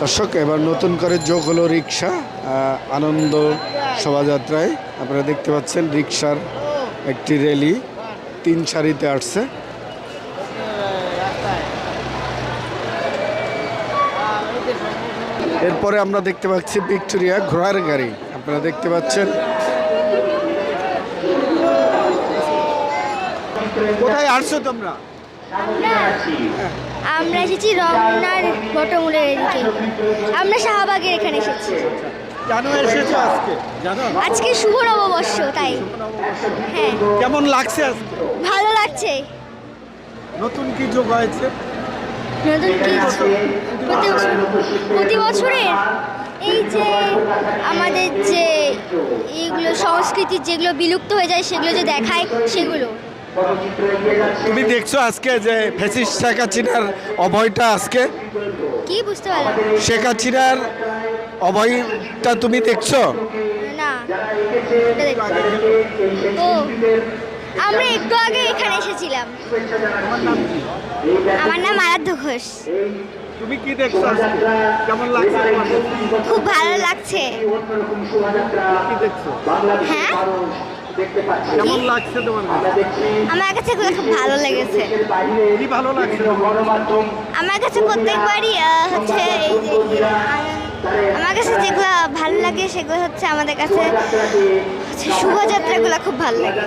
দর্শক এবার নতুন করে যোগ হলো রিক্সা আনন্দ শোভাযাত্রায়। আপনারা দেখতে পাচ্ছেন রিক্সার একটি র্যালি 3 সারিতে আসছে। এরপরে আমরা দেখতে পাচ্ছি ভিক্টোরিয়া ঘোড়ার গাড়ি। আপনারা দেখতে পাচ্ছেন। কোথায় আসছো তোমরা? আমরা এসেছি রমনার বটমূলের এদিকে। আমরা শাহবাগের এখানে এসেছি। জানো এসেছো আজকে? জানো আজকে শুভ নববর্ষ, তাই। হ্যাঁ, কেমন লাগছে আজকে? ভালো লাগছে। নতুন কি যোগ হয়েছে? নতুন প্রতি বছরের এই যে আমাদের যে এইগুলো সংস্কৃতির যেগুলো বিলুপ্ত হয়ে যায় সেগুলো যে দেখায় সেগুলো। তুমি দেখছো আজকে যে ফ্যাসিস্ট শেখ হাসিনার অভয়টা আজকে? কি বুঝতে পারলাম শেখ হাসিনার অভয়টা তুমি দেখছো? না। ও, আমরা একটু আগে এখানে এসেছিলাম। আমার নাম আরাধ্য ঘোষ। তুমি কি দেখছো আজকে? কেমন লাগছে তোমার? খুব ভালো লাগছে। কি দেখছো? হ্যাঁ, কেমন লাগছে তোমার? আমার কাছে এগুলো খুব ভালো লেগেছে। কি ভালো লাগছে? আমার কাছে প্রত্যেকবারই হচ্ছে এই যে আমার কাছে যেগুলো ভালো লাগে সেগুলো হচ্ছে আমাদের কাছে শোভাযাত্রাগুলো খুব ভালো লাগে।